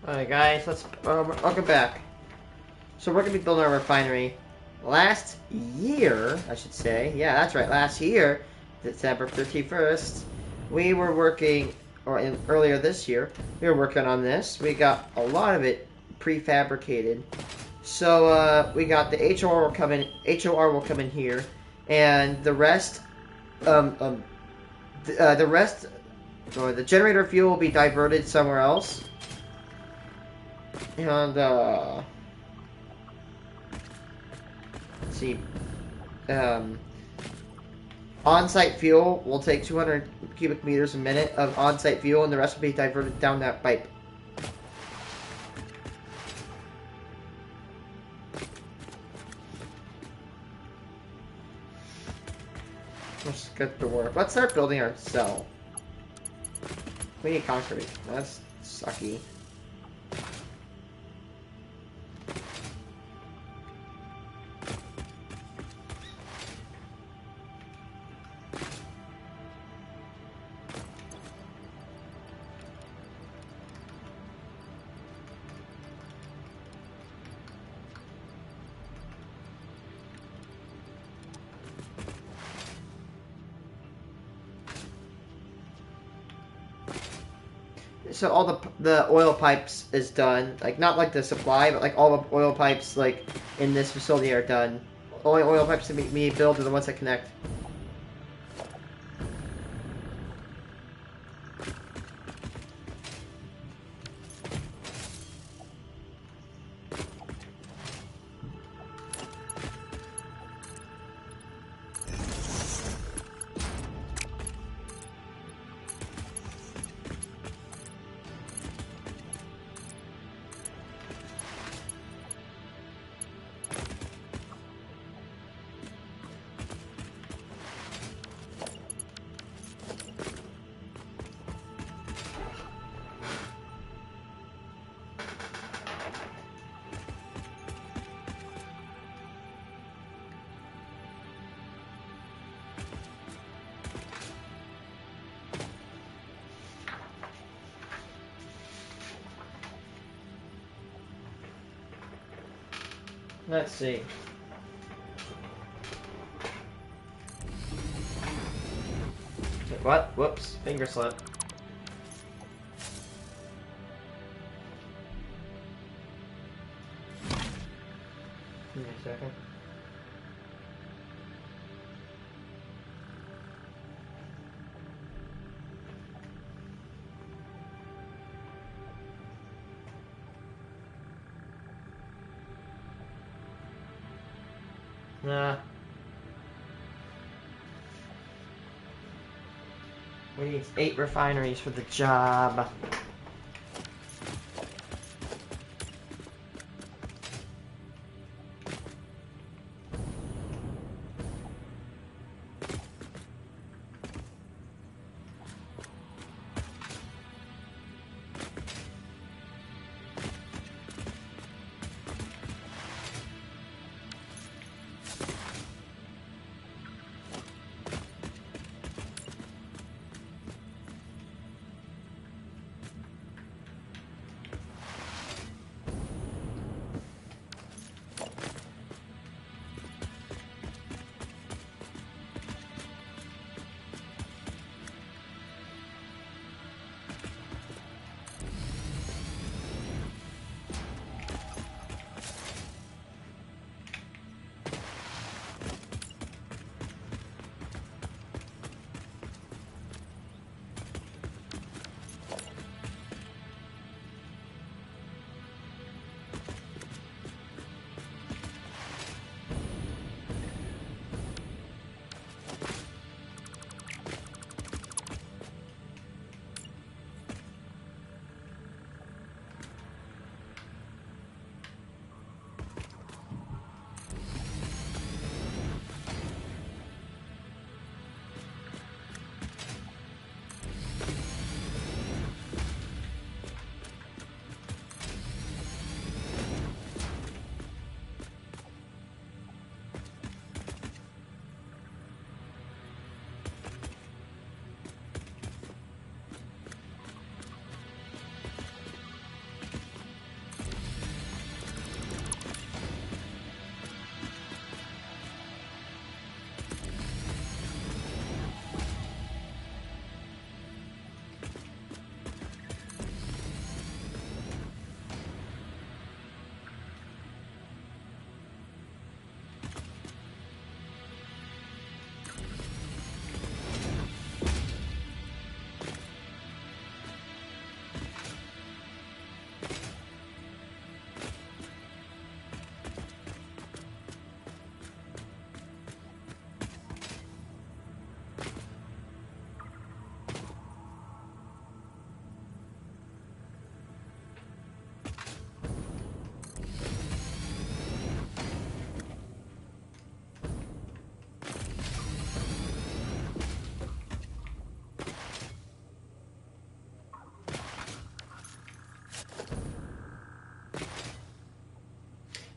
Alright guys, let's welcome back. So we're gonna be building our refinery. Last year, I should say. Yeah, that's right. Last year, December 31st, we were working, earlier this year, we were working on this. We got a lot of it prefabricated. So we got the HOR will come in. HOR will come in here, and the rest, the rest, or the generator fuel will be diverted somewhere else. And let's see. On-site fuel will take 200 cubic meters a minute of on-site fuel, and the rest will be diverted down that pipe. Let's get to work. Let's start building our cell. We need concrete. That's sucky. So all the oil pipes is done. Like, not like the supply, but like all the oil pipes like in this facility are done. Only oil pipes that me build are the ones that connect. Let's see. What? Whoops. Finger slip. Give me a second. Nah. We need 8 refineries for the job.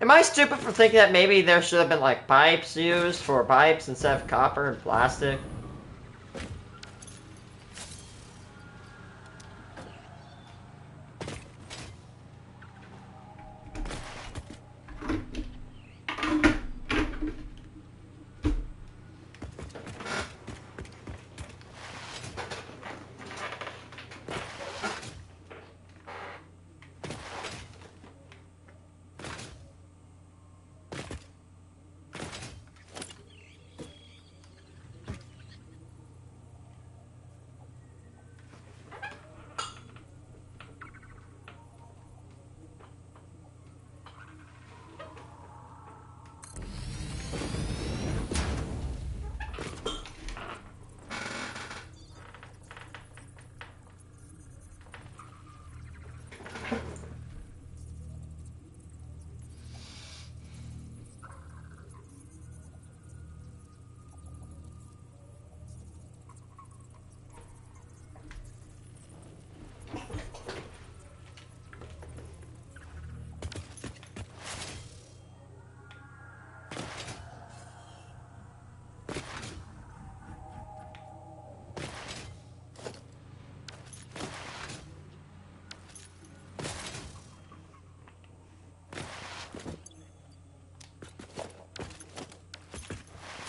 Am I stupid for thinking that maybe there should have been, like, pipes used for pipes instead of copper and plastic?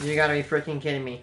You gotta be freaking kidding me.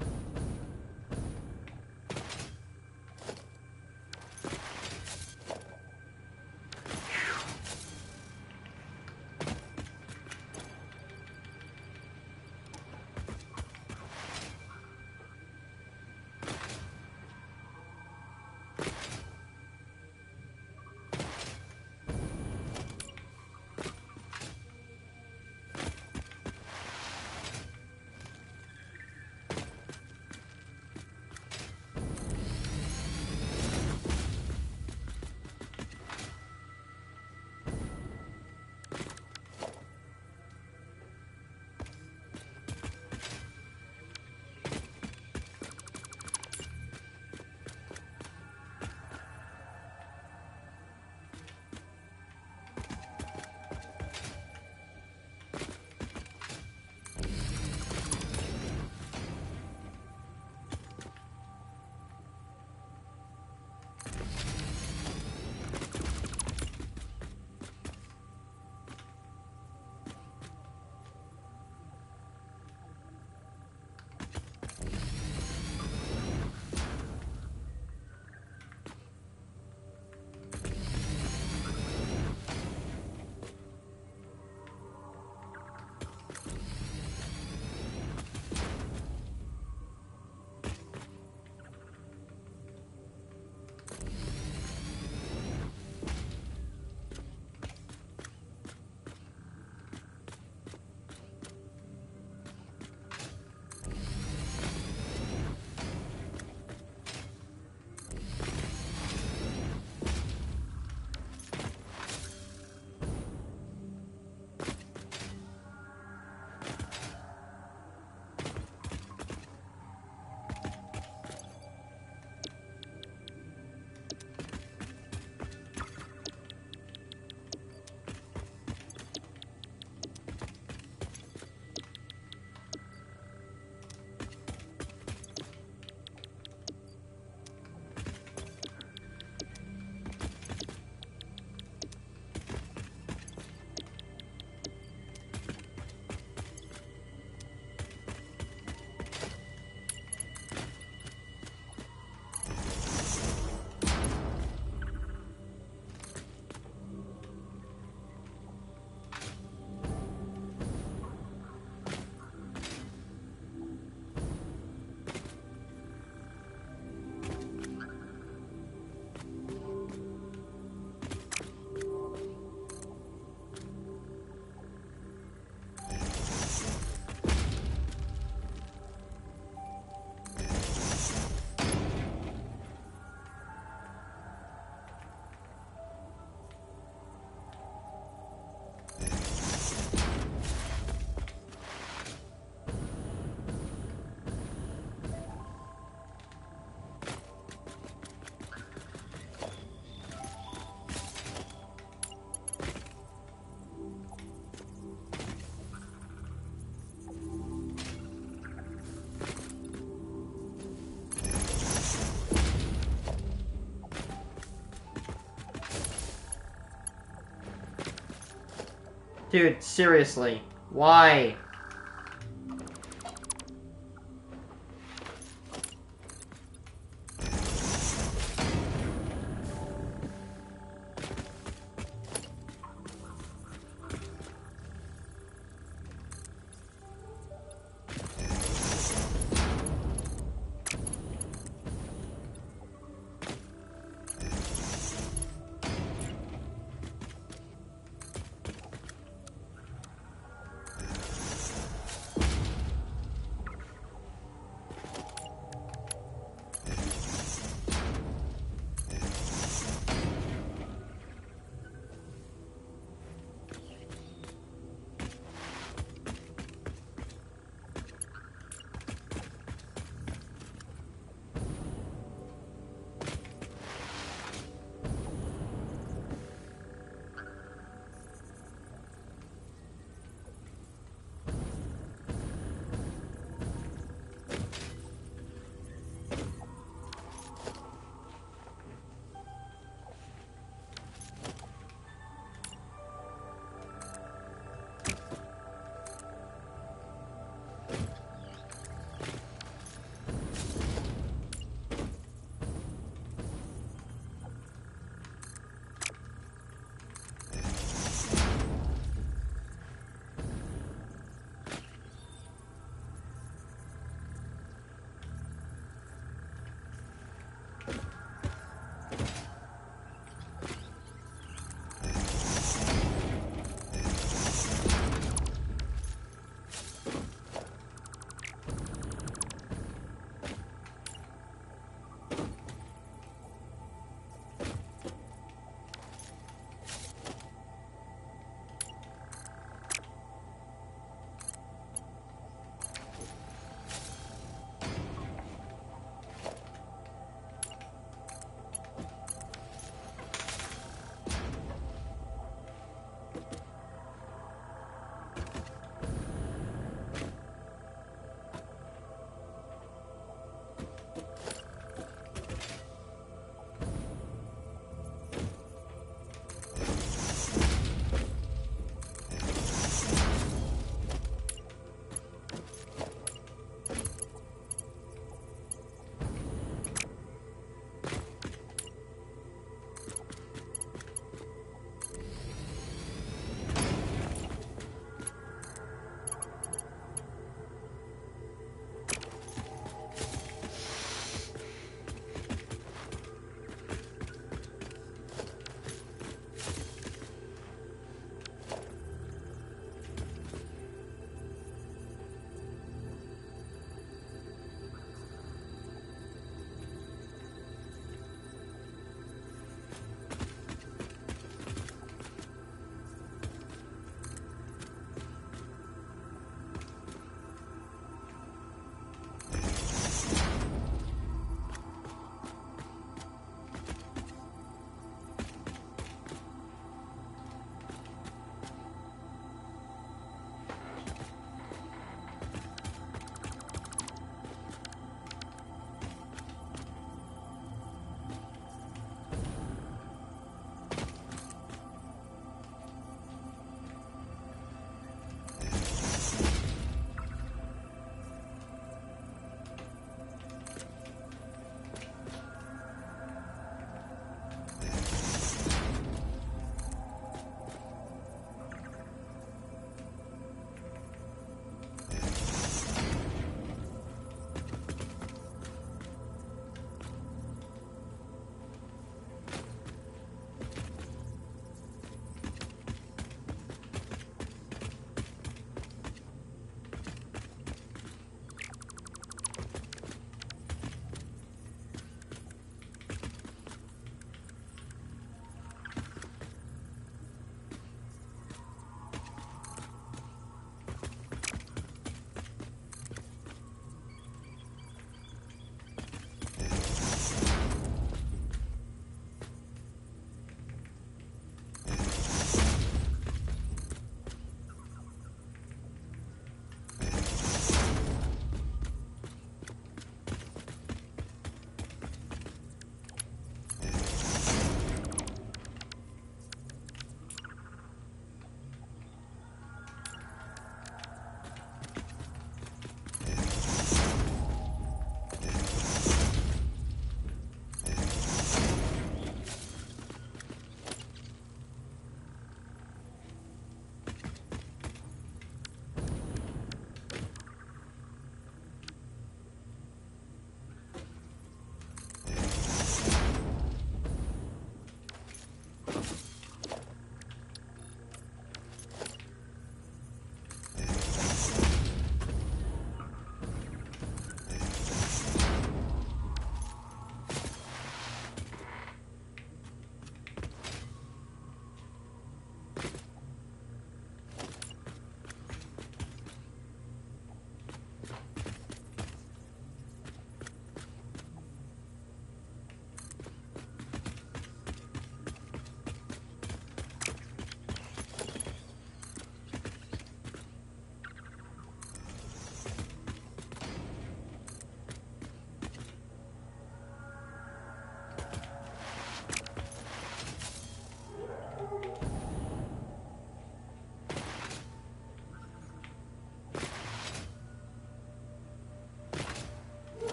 Dude, seriously. Why?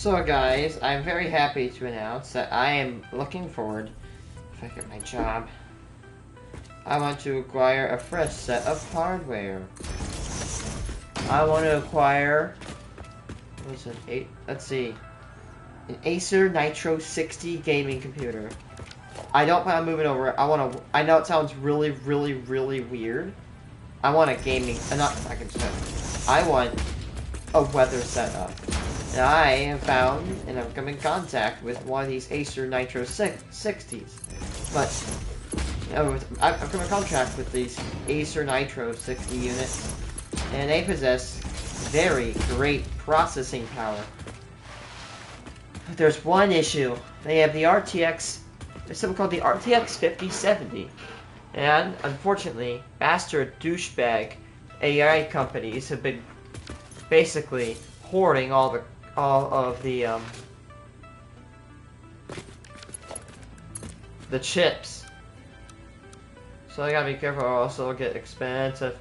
So guys, I'm very happy to announce that I am looking forward, if I get my job, I want to acquire a fresh set of hardware. I want to acquire, what was it, let's see, an Acer Nitro 60 gaming computer. I don't plan on moving over. I know it sounds really, really, really weird. I want a gaming, I want a weather setup. And I have found, and I've come in contact with one of these Acer Nitro 60s. But, I've come in contact with these Acer Nitro 60 units, and they possess very great processing power. But there's one issue. They have the RTX, there's something called the RTX 5070. And, unfortunately, bastard douchebag AI companies have been basically hoarding all of the chips. So I gotta be careful, or else it'll get expensive.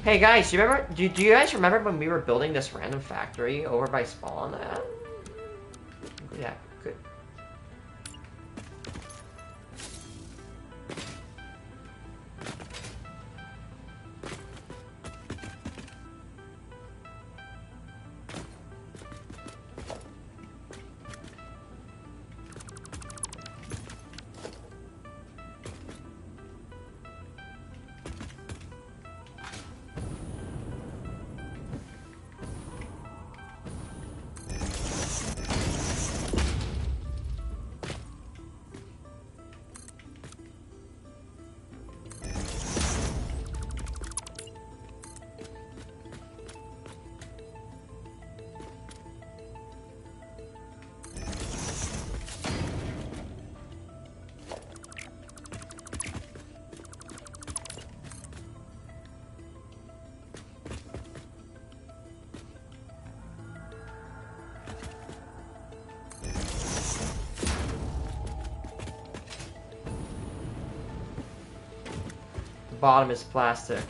Hey guys, do you guys remember when we were building this random factory over by spawn? Yeah, good. The bottom is plastic.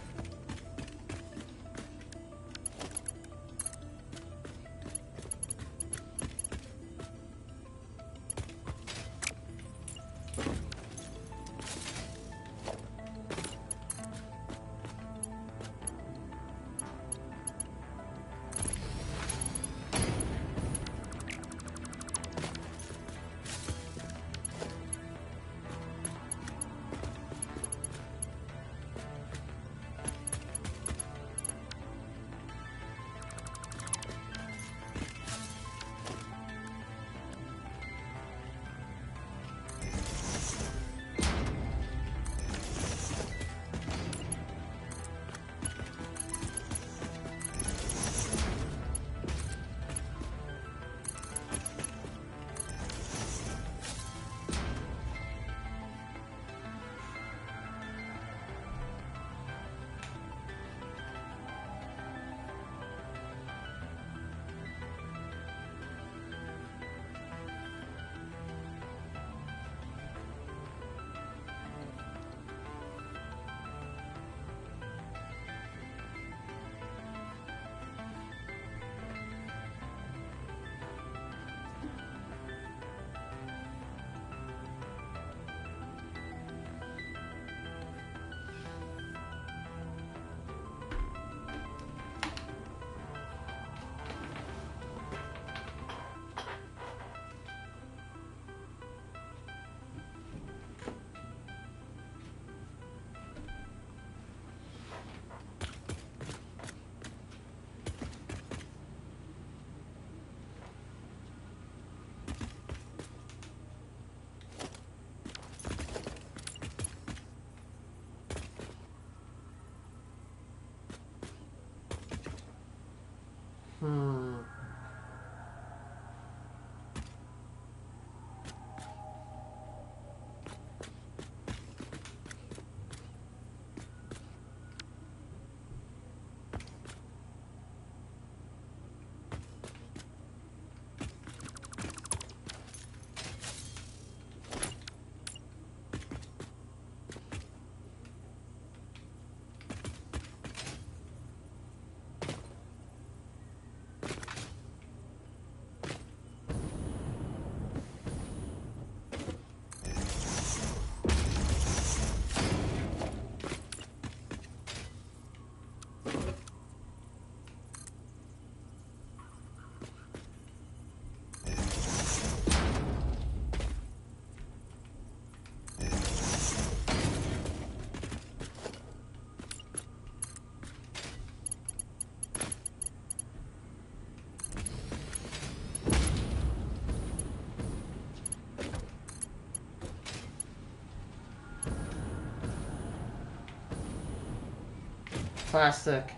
plastic.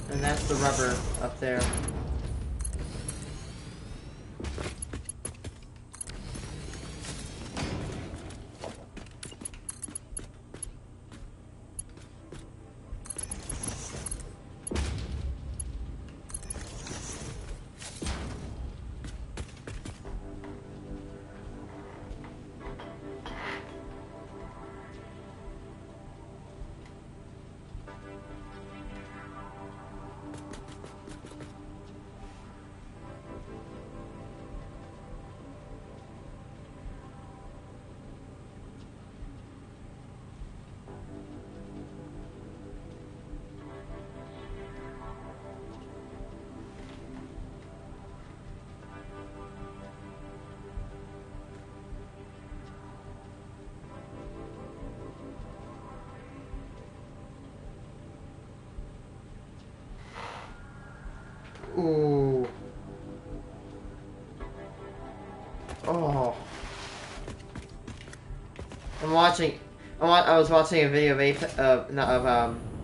And that's the rubber up there. Ooh. Oh. I was watching a video of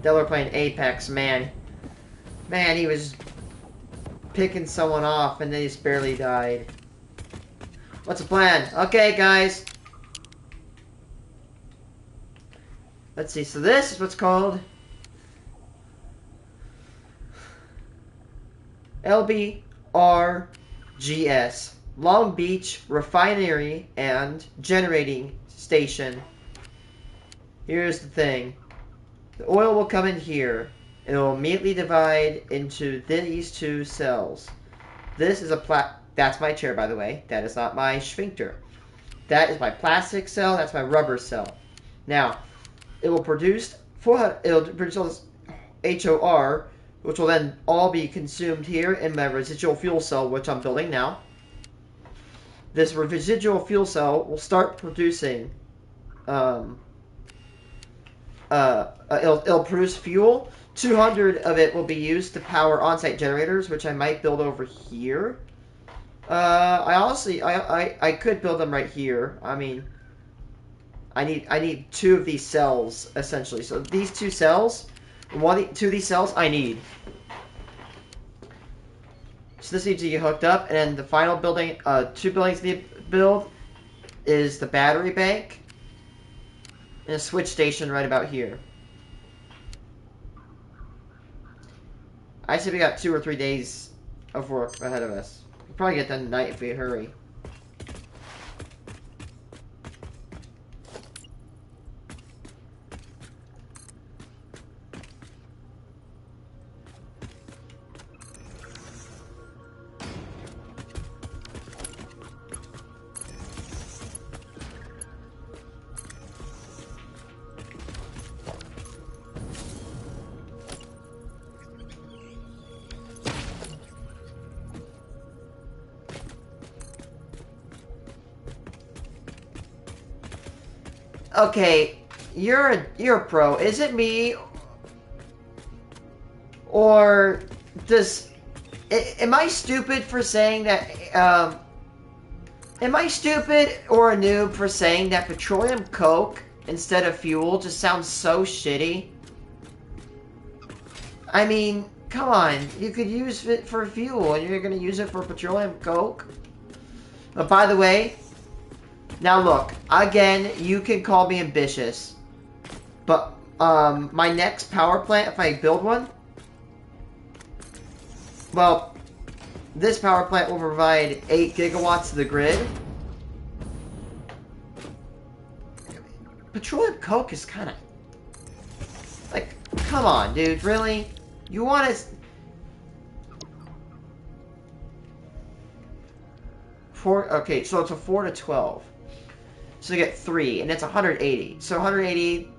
Delaware playing Apex. Man, he was picking someone off, and then he just barely died. What's the plan? Okay, guys. Let's see. So this is what's called LBRGS. Long Beach Refinery and Generating Station. Here's the thing. The oil will come in here. It will immediately divide into these two cells. This is that's my chair, by the way. That is not my sphincter. That is my plastic cell. That's my rubber cell. Now, it will produce it'll produce all this HOR, which will then all be consumed here in my residual fuel cell, which I'm building now. This residual fuel cell will start producing, it'll produce fuel. 200 of it will be used to power on-site generators, which I might build over here. I could build them right here. I mean, I need two of these cells, essentially. So these two cells, two of these cells I need. So this needs to get hooked up, and then the final building, two buildings need to build, is the battery bank and a switch station right about here. I say we got 2 or 3 days of work ahead of us. We'll probably get done tonight if we hurry. Okay, you're a pro. Is it me? Or am I stupid for saying that, am I stupid or a noob for saying that petroleum coke instead of fuel just sounds so shitty? I mean, come on, you could use it for fuel and you're gonna use it for petroleum coke? But by the way, now look, again, you can call me ambitious, but my next power plant, if I build one, well, this power plant will provide 8 gigawatts to the grid. Petroleum coke is kind of, like, come on, dude, really? You want to... Okay, so it's a 4 to 12. So you get 3, and it's 180. So 180,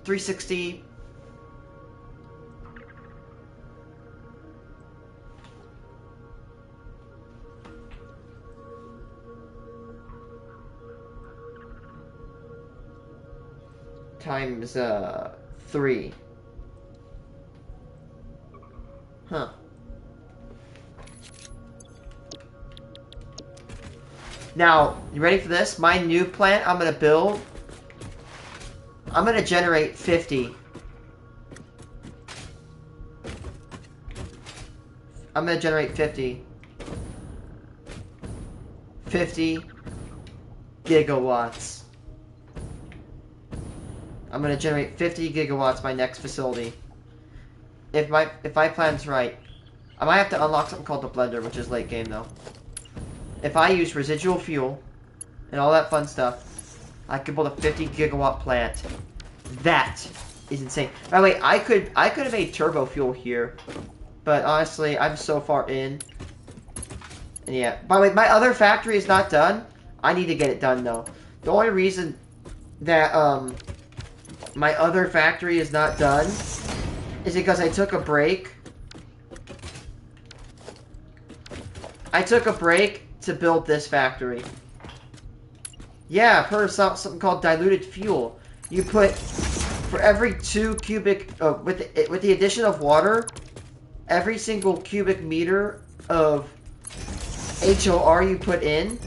360. Times 3. Huh. Now, you ready for this? My new plant I'm going to build, I'm going to generate 50 I'm gonna generate 50. 50 gigawatts. I'm gonna generate 50 gigawatts my next facility. If my plan's right. I might have to unlock something called the blender, which is late game though. If I use residual fuel and all that fun stuff, I could build a 50 gigawatt plant. That is insane. By the way, I could have made turbo fuel here, but honestly, I'm so far in. And yeah. By the way, my other factory is not done. I need to get it done though. The only reason that my other factory is not done is because I took a break. I took a break to build this factory. Yeah, I've heard of something called diluted fuel. You put, for every 2 cubic, with the addition of water, every single cubic meter of HOR you put in,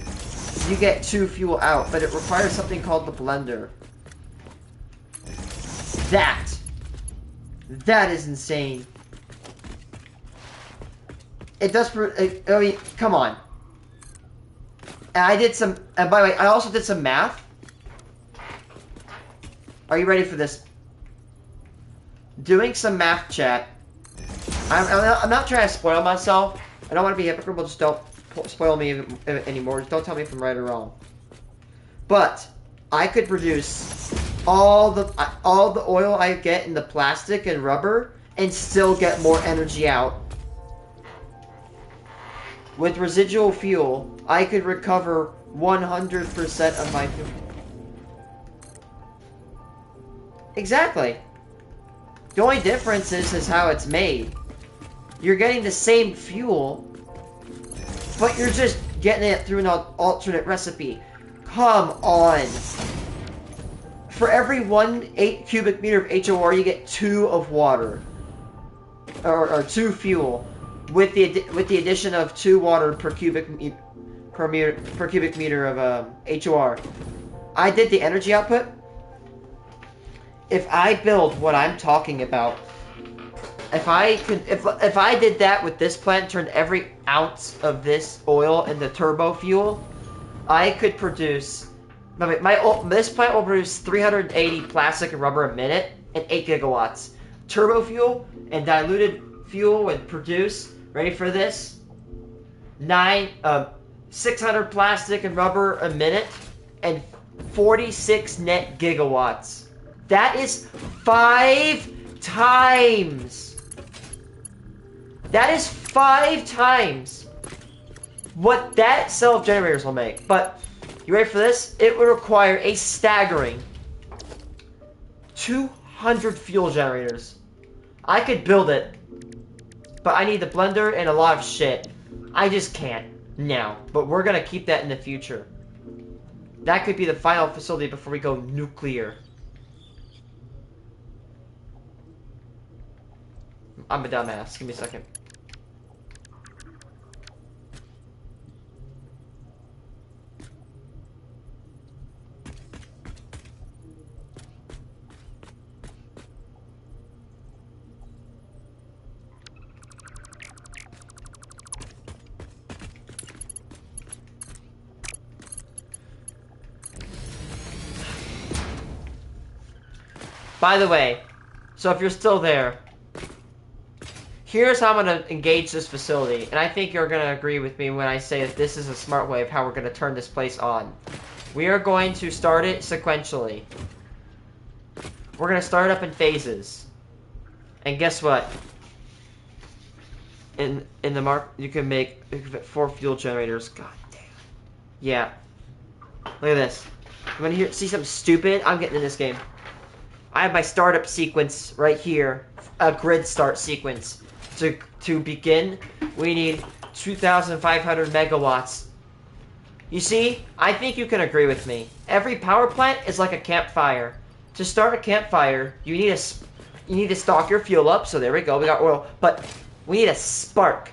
you get 2 fuel out, but it requires something called the blender. That is insane. It does, I mean, come on. And I did some, and by the way, I also did some math. Are you ready for this? Doing some math, chat. I'm not trying to spoil myself. I don't want to be hypocritical, just don't spoil me anymore. Just don't tell me if I'm right or wrong. But I could produce all the oil I get in the plastic and rubber and still get more energy out. With residual fuel, I could recover 100% of my fuel. Exactly. The only difference is how it's made. You're getting the same fuel, but you're just getting it through an alternate recipe. Come on. For every 8 cubic meter of HOR, you get 2 of water. Or 2 fuel. With the addition of 2 water per cubic meter of HOR. I did the energy output. If I build what I'm talking about, if I did that with this plant, turned every ounce of this oil into turbo fuel, I could produce. This plant will produce 380 plastic and rubber a minute and 8 gigawatts. Turbo fuel and diluted fuel would produce. Ready for this? 600 plastic and rubber a minute and 46 net gigawatts. That is 5 times. That is 5 times what that cell of generators will make. But you ready for this? It would require a staggering 200 fuel generators. I could build it, but I need the blender and a lot of shit. I just can't now. But we're gonna keep that in the future. That could be the final facility before we go nuclear. I'm a dumbass. Give me a second. By the way, so if you're still there, here's how I'm going to engage this facility, and I think you're going to agree with me when I say that this is a smart way of how we're going to turn this place on. We are going to start it sequentially. We're going to start up in phases. And guess what? In the mark, you can make 4 fuel generators. God damn. Yeah. Look at this. You want to see something stupid? I'm getting in this game. I have my startup sequence right here, a grid start sequence. To begin, we need 2,500 megawatts. You see, I think you can agree with me. Every power plant is like a campfire. To start a campfire, you need to stock your fuel up. So there we go, we got oil, but we need a spark.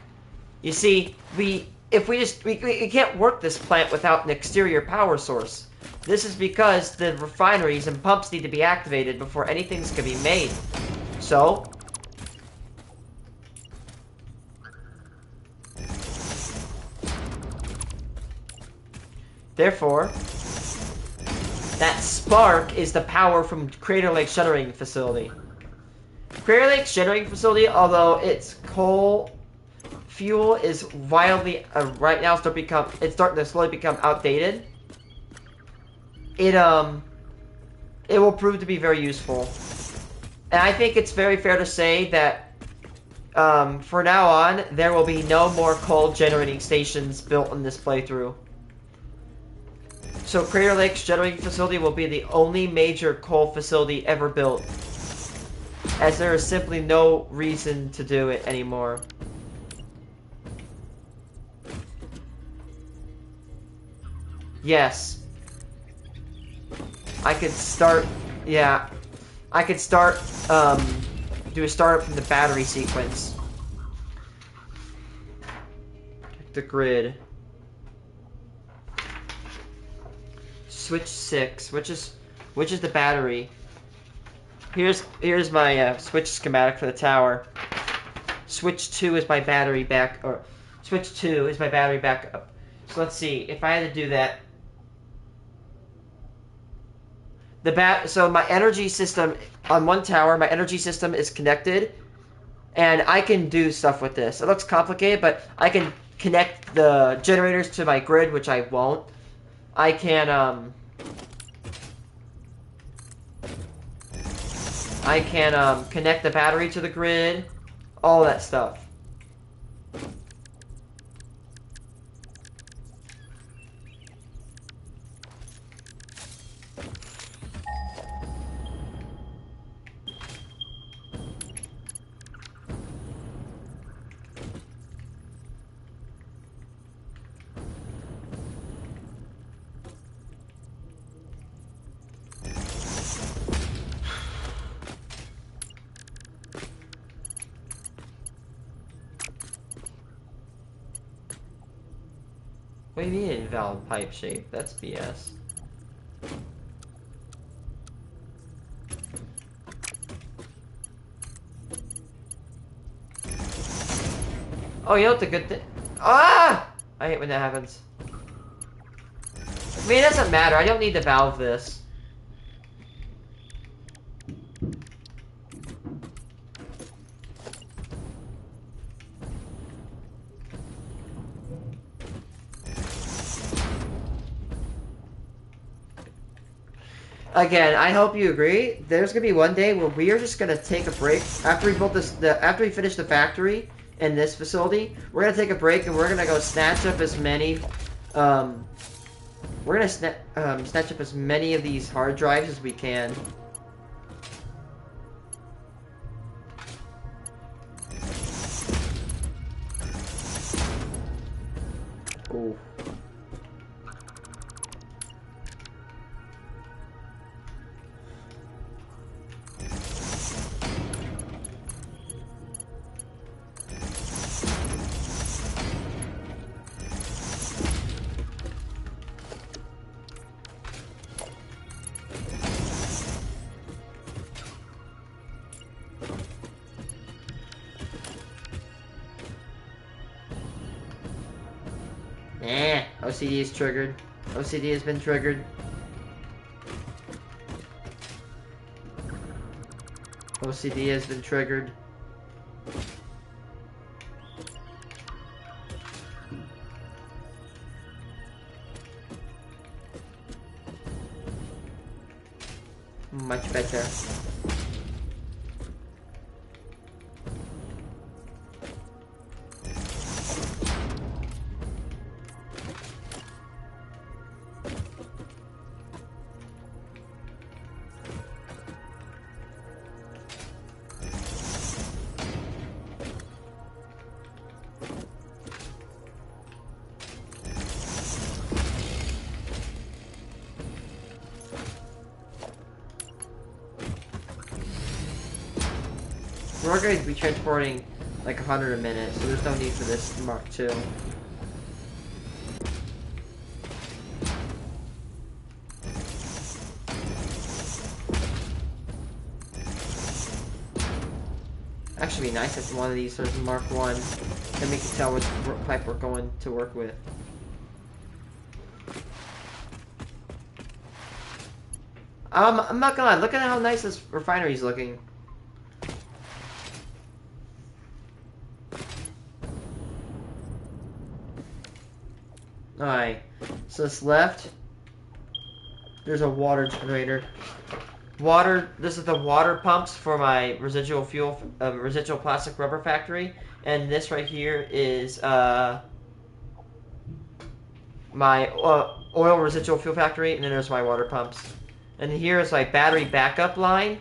You see, we can't work this plant without an exterior power source. This is because the refineries and pumps need to be activated before anything's can be made. So, Therefore, that spark is the power from Crater Lake Shuttering Facility. Crater Lake Shuttering Facility, although its coal fuel is wildly right now starting to slowly become outdated. It will prove to be very useful, and I think it's very fair to say that for now on there will be no more coal generating stations built in this playthrough. So Crater Lake's generating facility will be the only major coal facility ever built, as there is simply no reason to do it anymore. Yes. I could start, yeah. I could start, do a startup from the battery sequence. The grid. Switch 6, which is the battery. Here's my switch schematic for the tower. Switch 2 is my battery backup. So let's see if I had to do that. So my energy system on one tower, my energy system is connected, and I can do stuff with this. It looks complicated, but I can connect the generators to my grid, which I won't. I can connect the battery to the grid, all that stuff. What do you mean invalid pipe shape? That's BS. Oh, you know what the good thing? Ah! I hate when that happens. I mean, it doesn't matter. I don't need to valve this. Again, I hope you agree. There's gonna be one day where we are just gonna take a break after we built this. After we finish the factory in this facility, we're gonna take a break and we're gonna go snatch up as many. We're gonna snatch up as many of these hard drives as we can. Ooh. OCD is triggered. OCD has been triggered. OCD has been triggered. Much better. We're going to be transporting like 100 a minute, so there's no need for this Mark II. Actually, be nice if one of these was Mark I, then we can tell which pipe we're going to work with. I'm not gonna lie. Look at how nice this refinery's looking. Alright, so this left, there's a water generator. This is the water pumps for my residual fuel, residual plastic rubber factory. And this right here is, my oil residual fuel factory, and then there's my water pumps. And here is my battery backup line.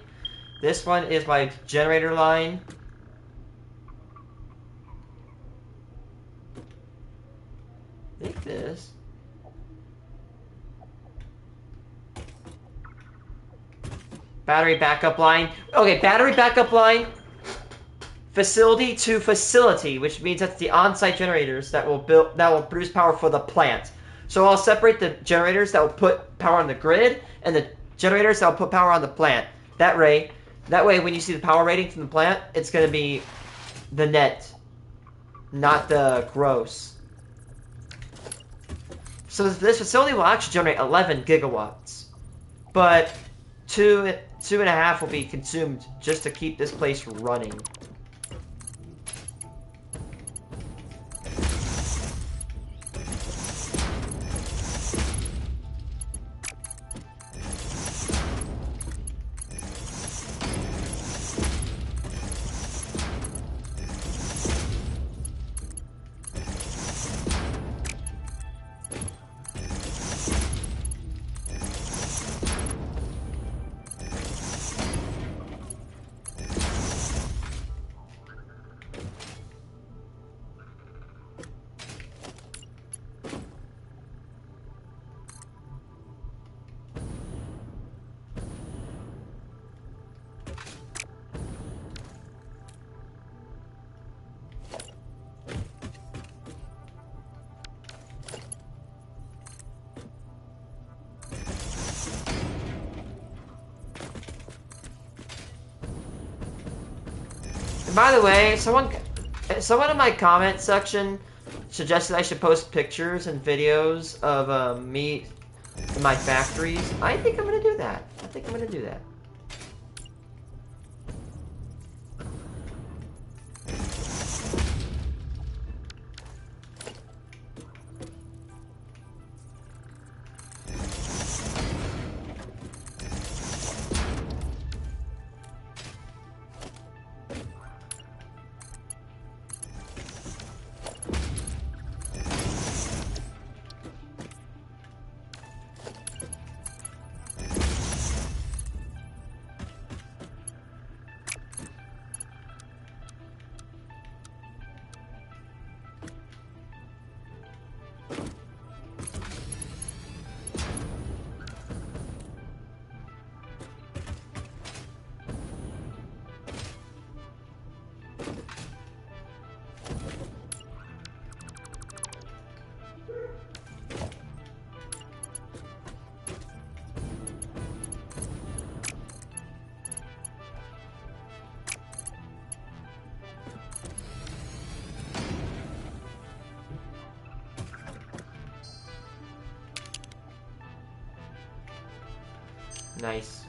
This one is my generator line. I think this. Battery backup line. Okay, battery backup line. Facility to facility, which means that's the on-site generators that will produce power for the plant. So I'll separate the generators that will put power on the grid and the generators that will put power on the plant. That way when you see the power rating from the plant, it's going to be the net, not the gross. So this facility will actually generate 11 gigawatts, but 2.5 will be consumed just to keep this place running. By the way, someone in my comment section suggested I should post pictures and videos of me in my factories. I think I'm gonna do that. Nice.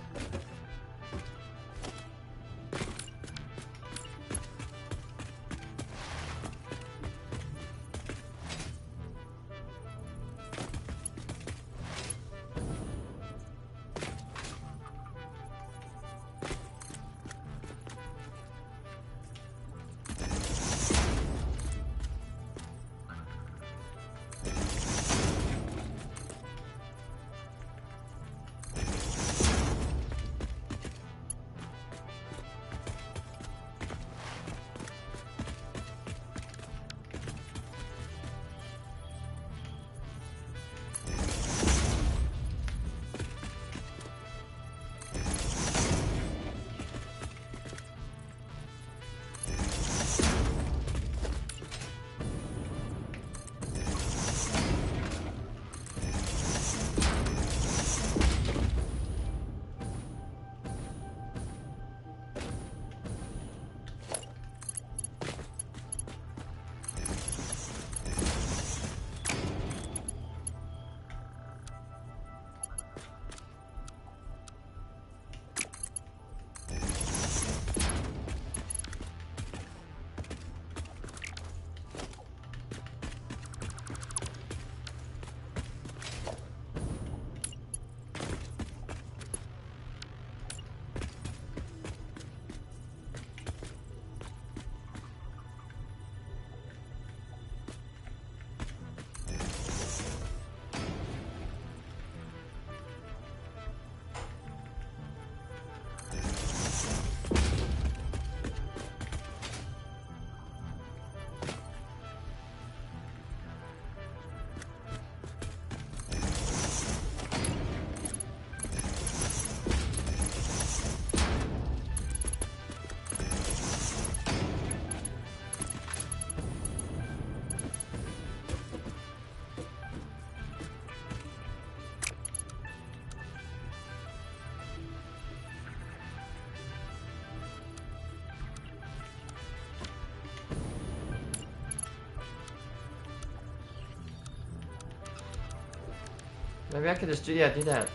Maybe I could just do that.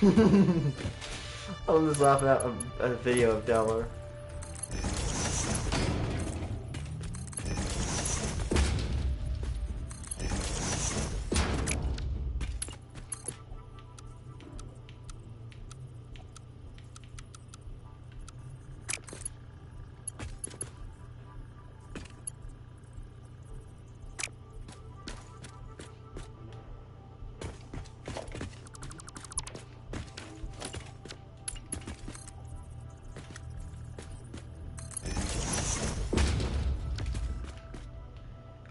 I'm just laughing at a video of Delaware.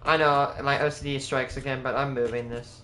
I know, my OCD strikes again, but I'm moving this.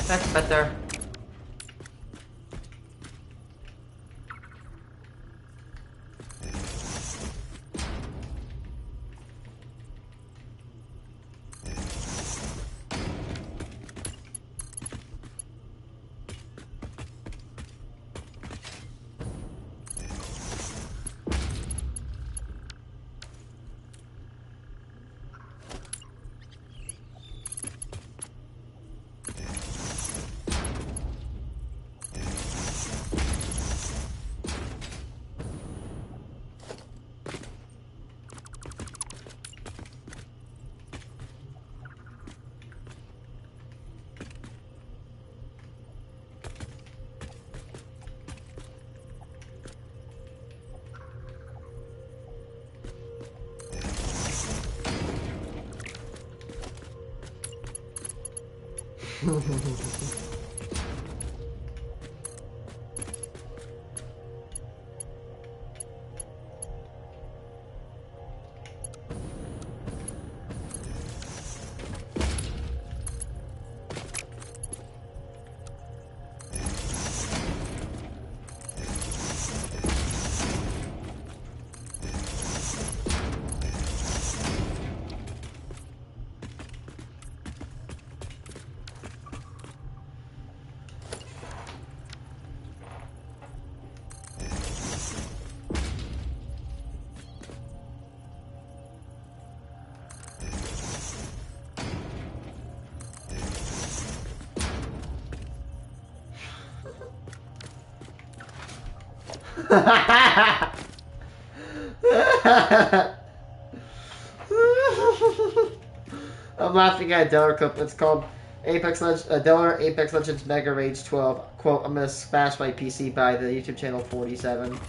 That's better. I'm laughing at Delaware clip. It's called Delaware Apex Legends Mega Rage 12. Quote, I'm gonna smash my PC by the YouTube channel 47.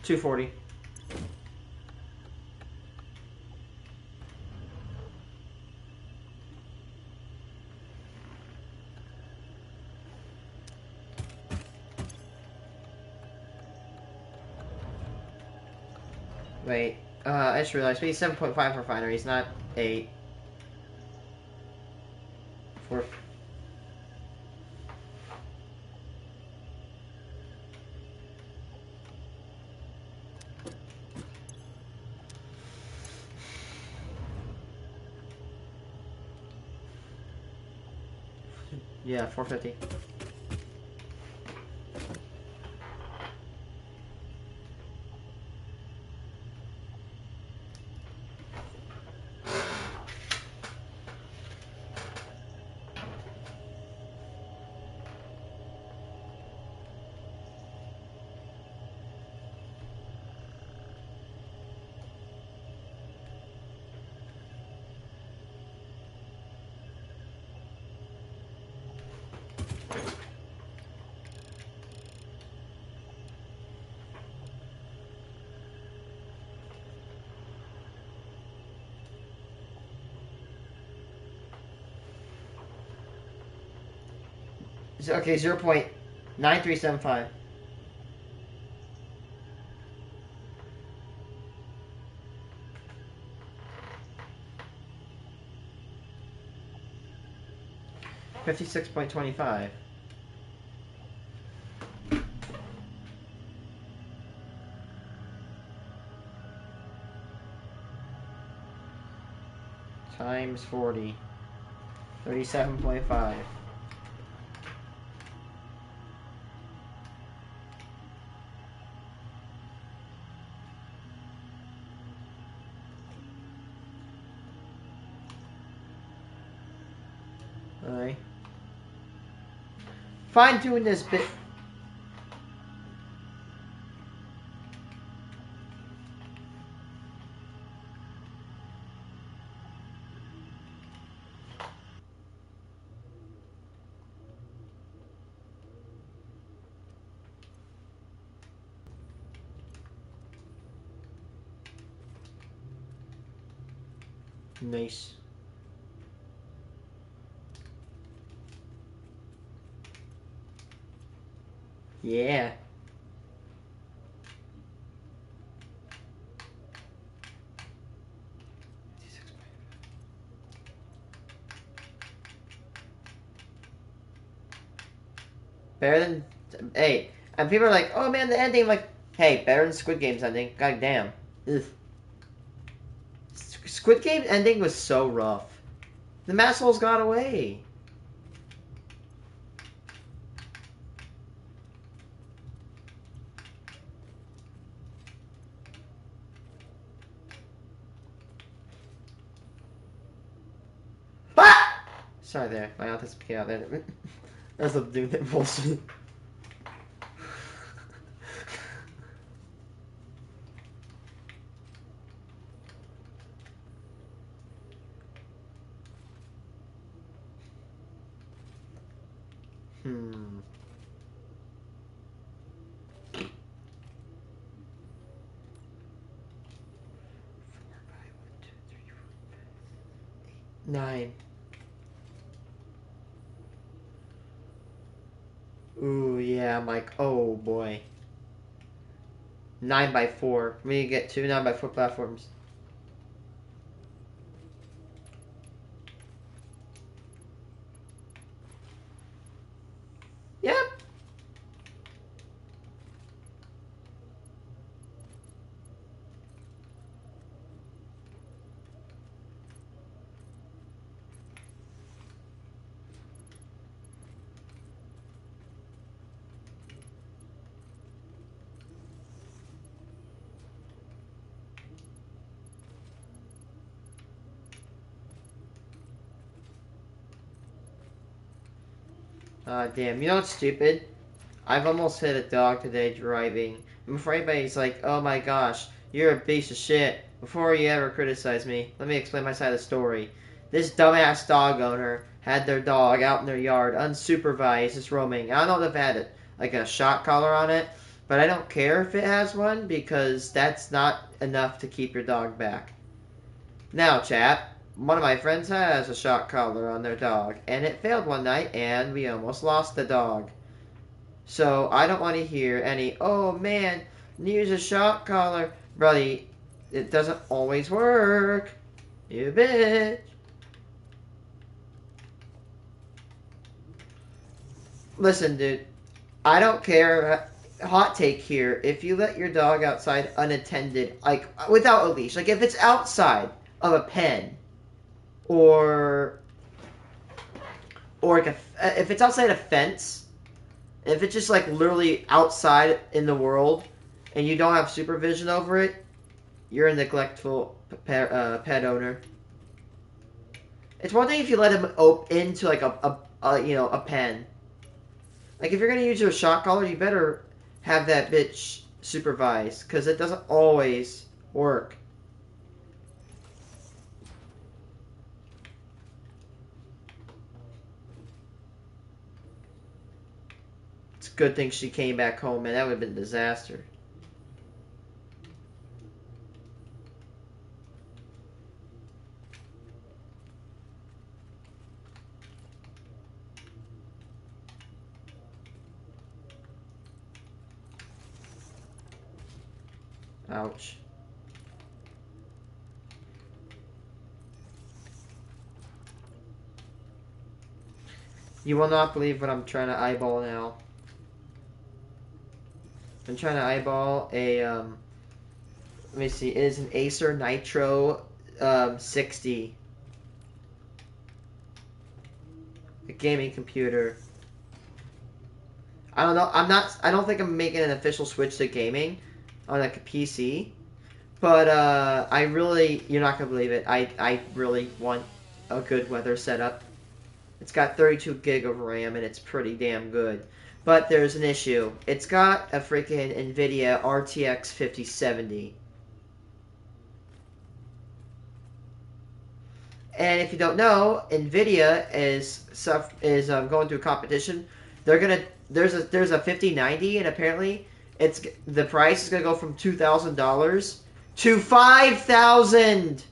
$240. Wait, I just realized we need 7.5 for refineries, not 8. For yeah, 450. Okay, 0.9375. $56.25. Times 40. 37.5. Alright. Fine doing this bit. Nice. Yeah. Better than... Hey, and people are like, oh man, the ending. I'm like, hey, better than Squid Game's ending. God damn. Ugh. Squid Game ending was so rough. The massholes got away. Sorry there. My autism came out there. That's what doing that bullshit. Hmm. Nine. Ooh, yeah, I'm like, oh boy. 9x4. We need to get two 9x4 platforms. Yep. Damn. You know what's stupid? I've almost hit a dog today driving. And before anybody's like, oh my gosh, you're a piece of shit. Before you ever criticize me, let me explain my side of the story. This dumbass dog owner had their dog out in their yard, unsupervised, just roaming. I don't know if it had like a shock collar on it, but I don't care if it has one because that's not enough to keep your dog back. Now, chap, one of my friends has a shock collar on their dog, and it failed one night, and we almost lost the dog. So I don't want to hear any, oh man, use a shock collar. Buddy, it doesn't always work. You bitch. Listen, dude, I don't care. Hot take here. If you let your dog outside unattended, like without a leash, like if it's outside of a pen or like if it's outside a fence, if it's just like literally outside in the world and you don't have supervision over it, you're a neglectful pet owner. It's one thing if you let him into like a pen. Like if you're gonna use your shock collar, you better have that bitch supervised because it doesn't always work. It's a good thing she came back home, man. That would have been a disaster. Ouch. You will not believe what I'm trying to eyeball now. I'm trying to eyeball a, let me see, it is an Acer Nitro 60. A gaming computer. I don't know, I don't think I'm making an official switch to gaming on like a PC. But, I really, you're not going to believe it, I really want a good weather setup. It's got 32 gig of RAM and it's pretty damn good. But there's an issue. It's got a freaking NVIDIA RTX 5070. And if you don't know, NVIDIA is going through competition. There's a 5090 and apparently the price is gonna go from $2,000 to $5,000.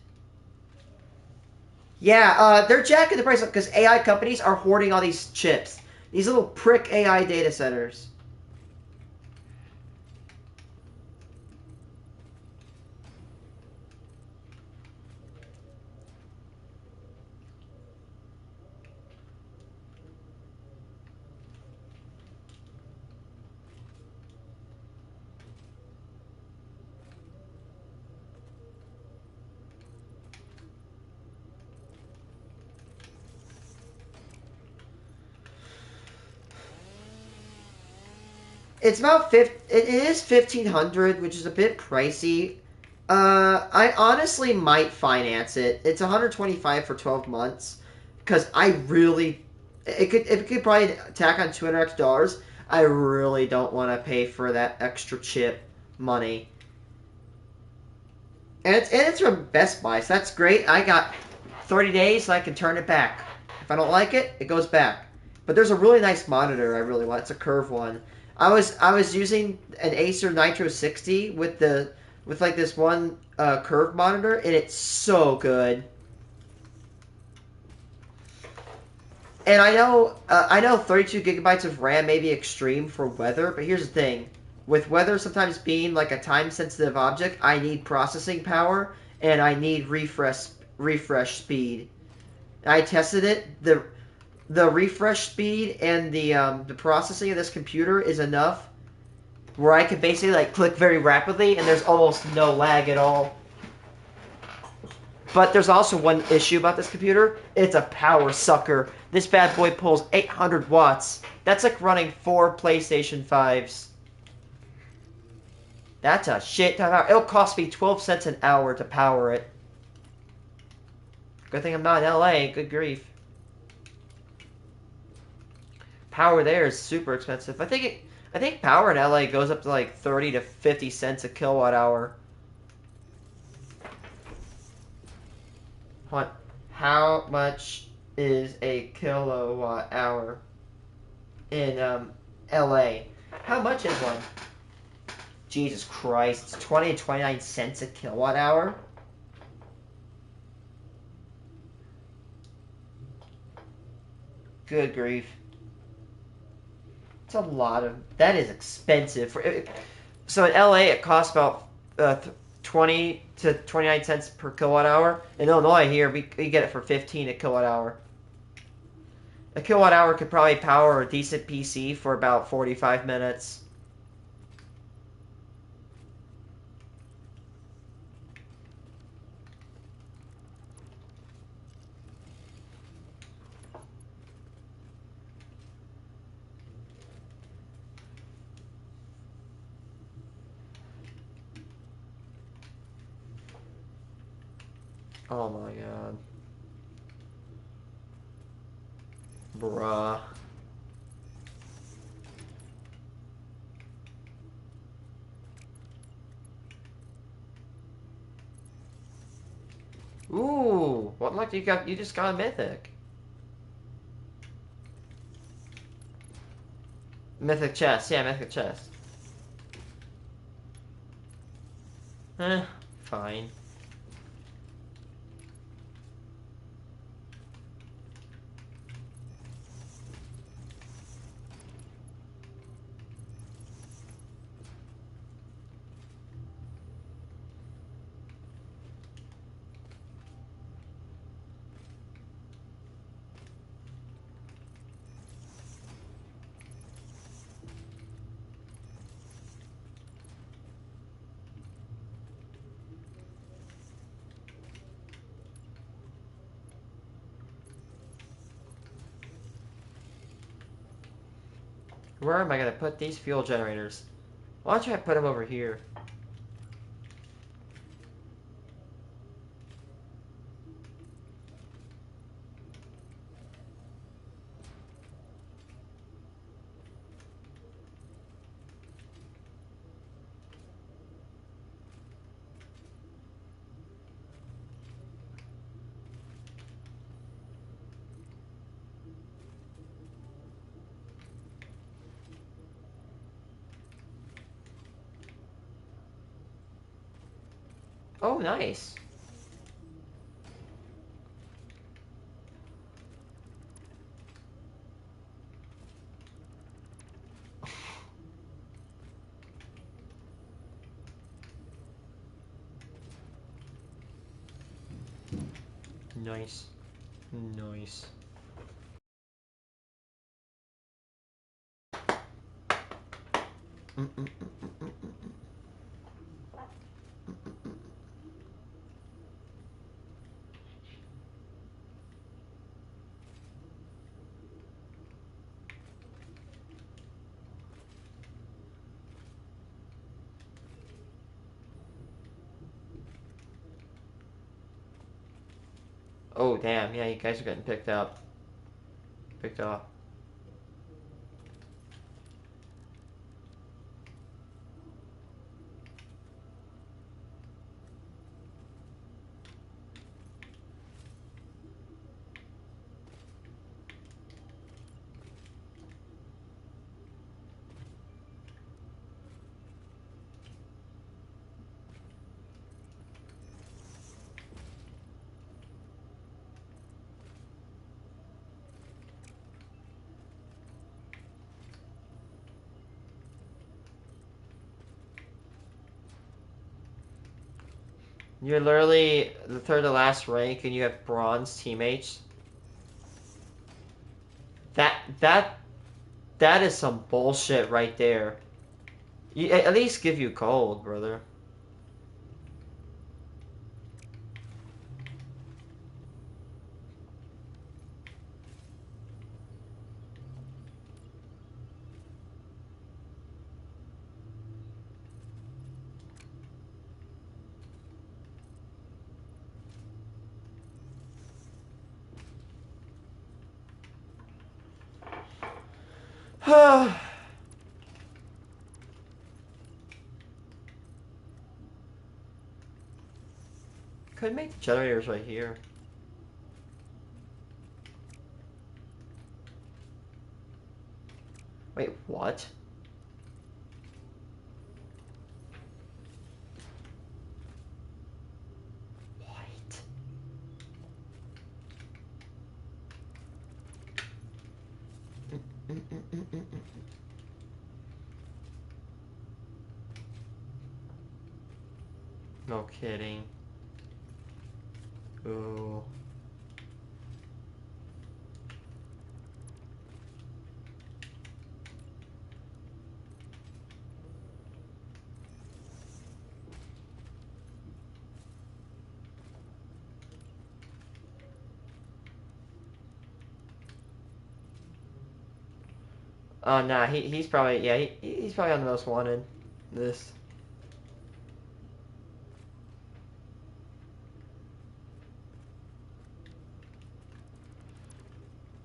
Yeah, they're jacking the price up because AI companies are hoarding all these chips. These little prick AI data centers. It's about it is 1,500, which is a bit pricey. I honestly might finance it. It's 125 for 12 months, because I really, it could probably tack on $200. I really don't want to pay for that extra chip money. And it's from Best Buy, so that's great. I got 30 days, so I can turn it back. If I don't like it, it goes back. But there's a really nice monitor I really want. It's a curved one. I was using an Acer Nitro 60 with like this one curved monitor, and it's so good. And I know 32 gigabytes of RAM may be extreme for weather, but here's the thing: with weather sometimes being like a time-sensitive object, I need processing power and I need refresh speed. And I tested it. The refresh speed and the processing of this computer is enough where I can basically like click very rapidly and there's almost no lag at all. But there's also one issue about this computer. It's a power sucker. This bad boy pulls 800 watts. That's like running 4 PlayStation 5s. That's a shit ton of power. It'll cost me 12 cents an hour to power it. Good thing I'm not in LA. Good grief. Power there is super expensive. I think power in LA goes up to like 30 to 50 cents a kilowatt hour. What? How much is a kilowatt hour in LA? How much is one? Jesus Christ, it's 20 to 29 cents a kilowatt hour? Good grief. It's a lot of... That is expensive. So in LA, it costs about 20 to 29 cents per kilowatt hour. In Illinois here, we get it for 15 a kilowatt hour. A kilowatt hour could probably power a decent PC for about 45 minutes. Oh my god. Bruh. Ooh, what luck you got? You just got a mythic. Mythic chest, yeah, mythic chest. Fine. Where am I gonna put these fuel generators? Why don't I put them over here? Oh, nice. Nice. Nice. Oh, damn. Yeah, you guys are getting picked up. Picked off. You're literally the third to last rank, and you have bronze teammates. That is some bullshit right there. You, at least give you gold, brother. Could make the generators right here. Wait, what? What? No kidding. Ooh. Oh, nah, he's probably, yeah, he's probably on the most wanted list.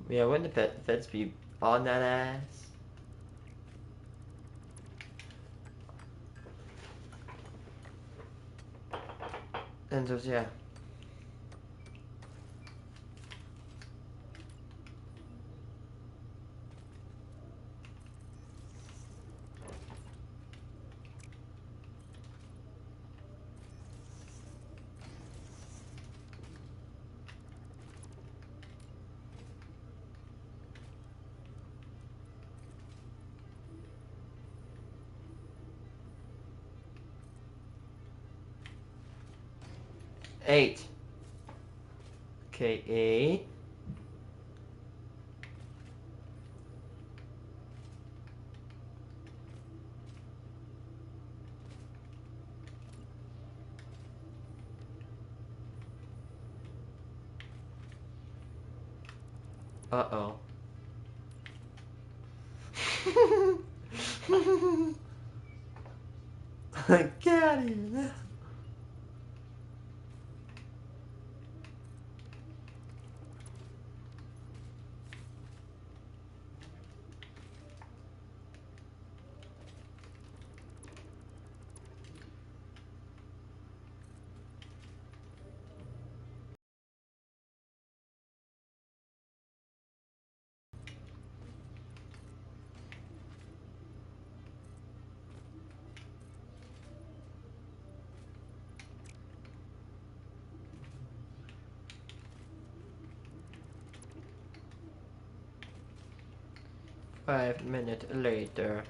Yeah, wouldn't the feds be on that ass? And just, yeah. Eight. Okay, 8. Uh-oh. Get out of here. 5 minutes later.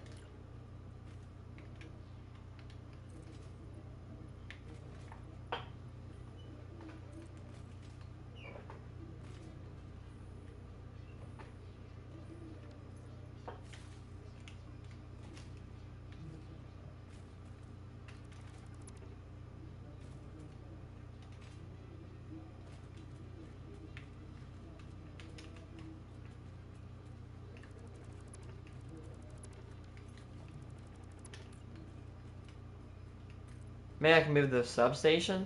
Maybe I can move the substation?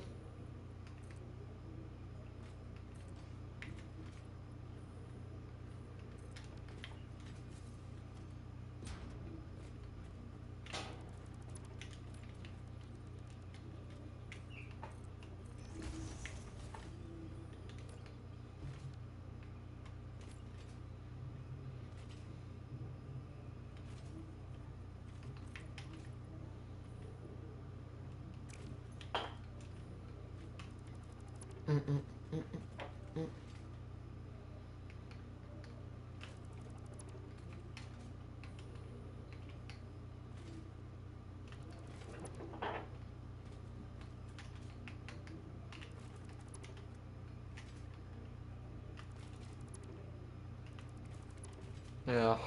Yeah.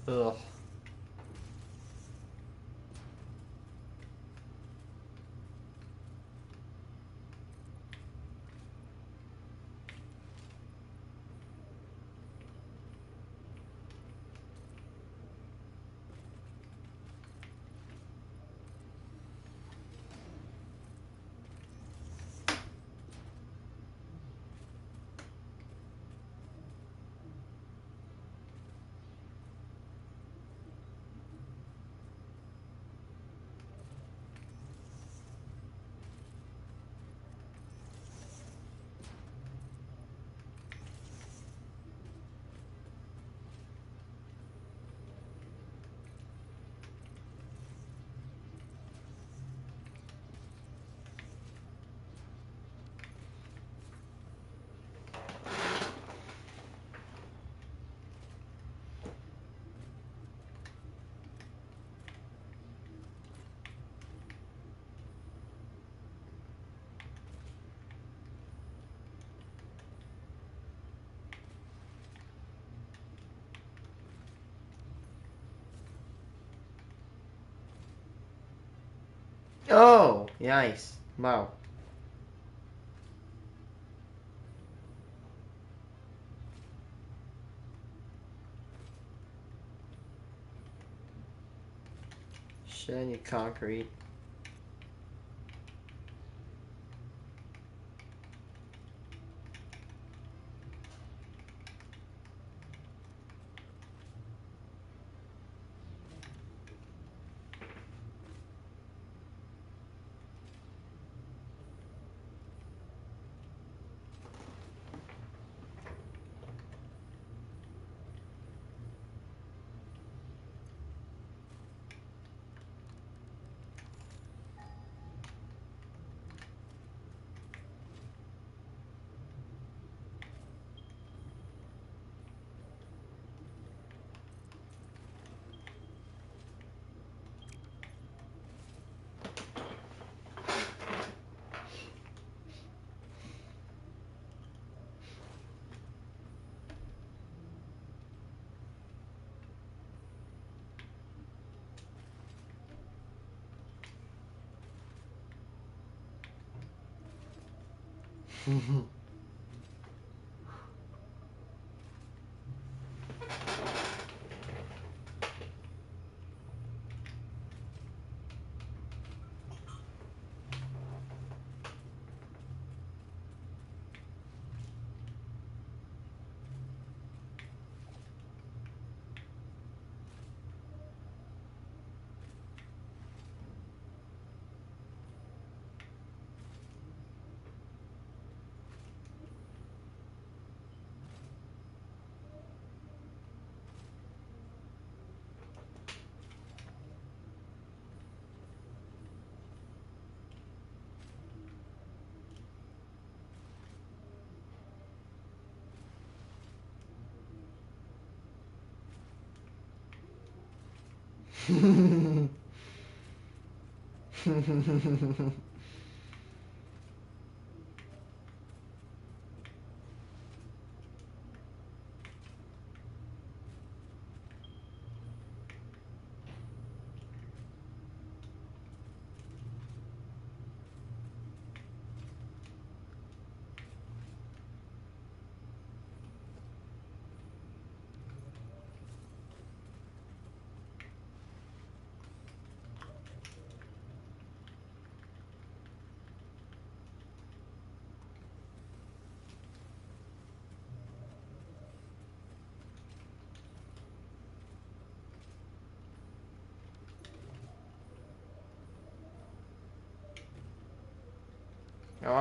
Ugh. Oh, nice. Wow. Shiny concrete. Oh,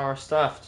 we're stuffed.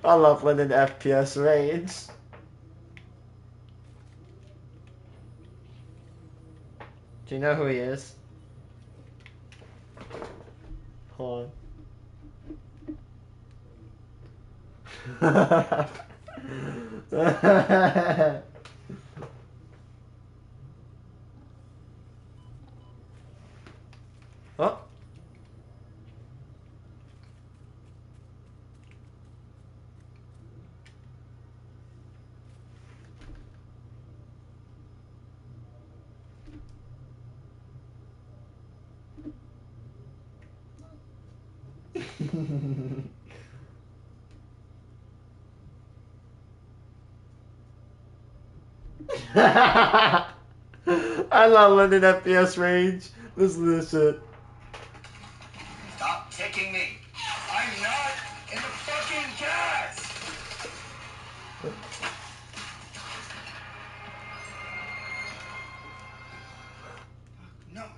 I love Linden FPS rage. Do you know who he is? Hold on. Oh. I love Linden FPS rage. Listen to this shit. Stop ticking me. I'm not in the fucking gas.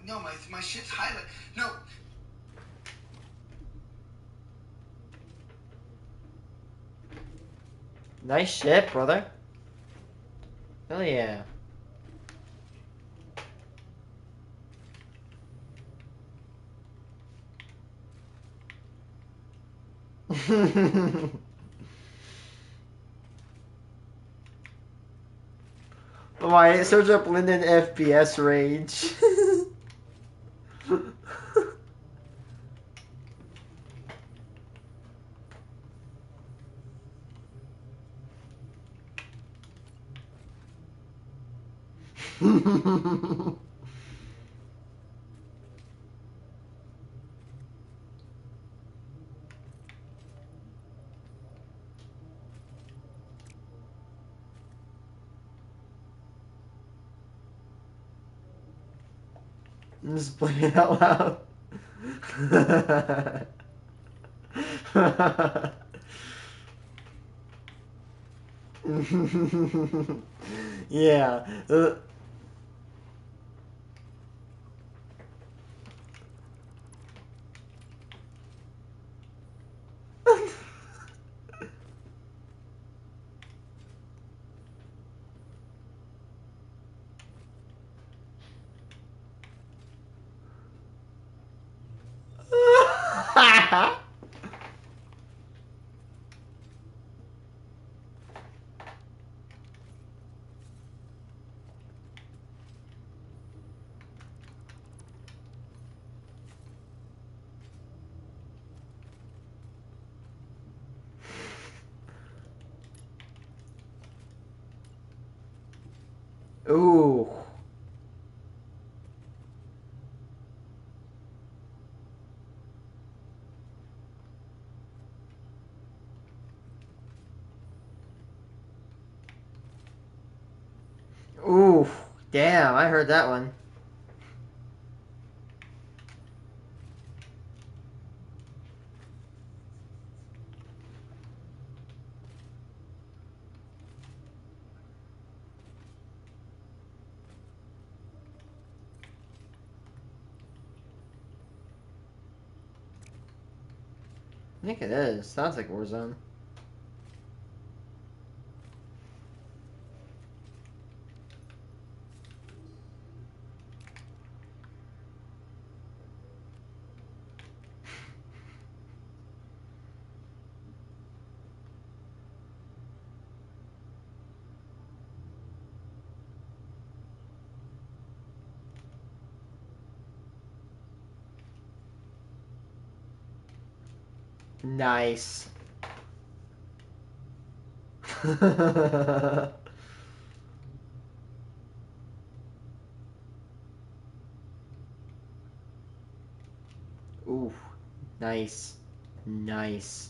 No, my shit's highlight. No. Nice shit, brother. Hell yeah. Why, search up Linden FPS rage. Just play it out loud. Yeah. Ooh. Ooh. Damn, I heard that one. I think it is. Sounds like Warzone. Nice. Ooh. Nice. Nice.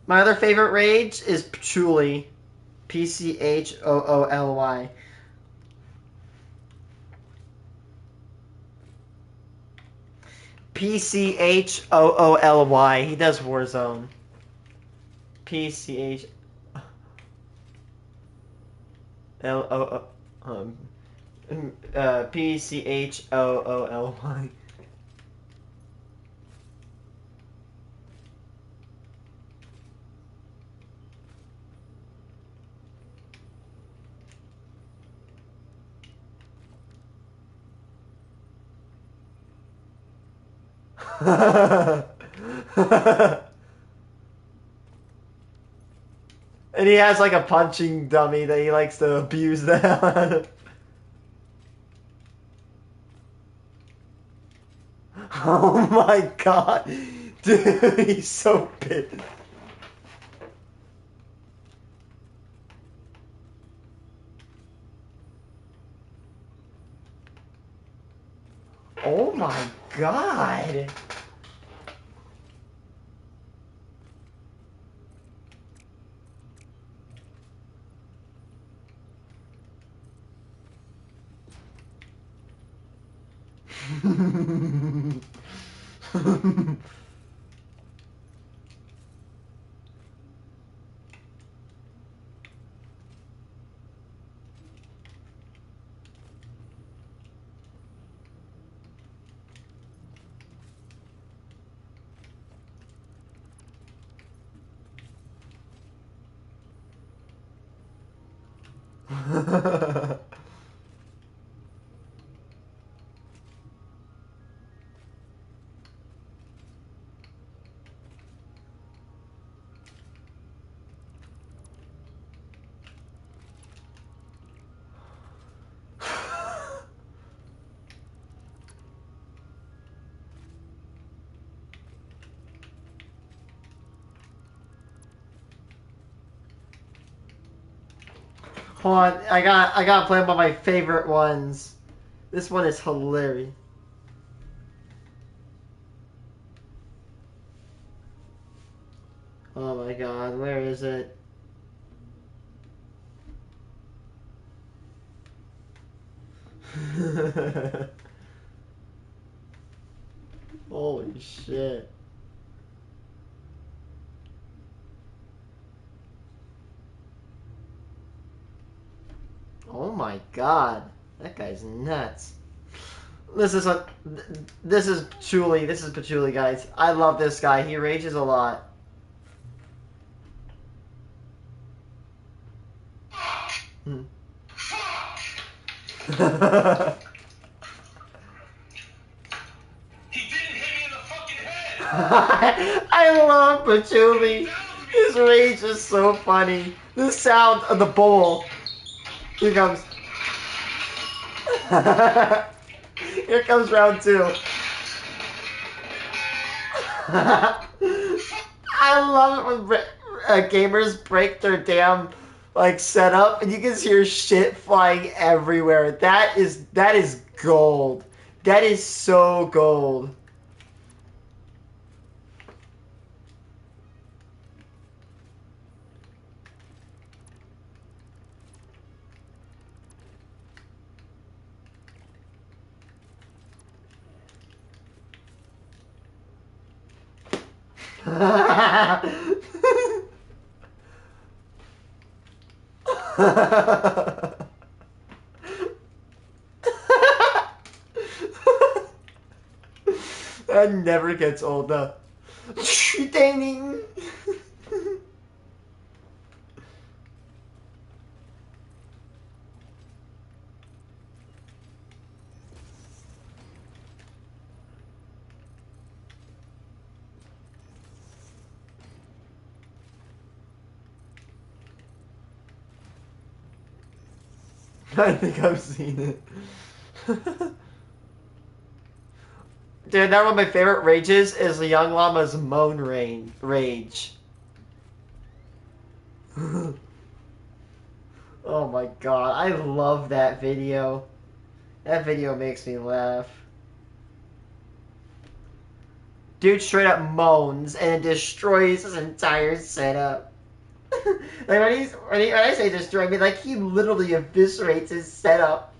My other favorite rage is Patchouli. Pchooly. Pchooly. He does Warzone. Pch. L-O... Um... Pchooly. And he has like a punching dummy that he likes to abuse the hell out of. Oh my god. Dude, he's so pissed. Oh my god. Hold on, I gotta play one of my favorite ones. This one is hilarious. Oh my god, where is it? Holy shit. Oh my god. That guy's nuts. This is Patchouli, guys. I love this guy. He rages a lot. Hmm. He didn't hit me in the fucking head. I love Patchouli. His rage is so funny. The sound of the bowl. Here comes. Here comes round two. I love it when gamers break their damn setup, and you can hear shit flying everywhere. That is gold. That is so gold. That never gets old, though. Dang. I think I've seen it. Dude, that one of my favorite rages is the young llama's moan rage. Oh my god, I love that video. That video makes me laugh. Dude straight up moans and it destroys his entire setup. When I say destroy, I mean he literally eviscerates his setup.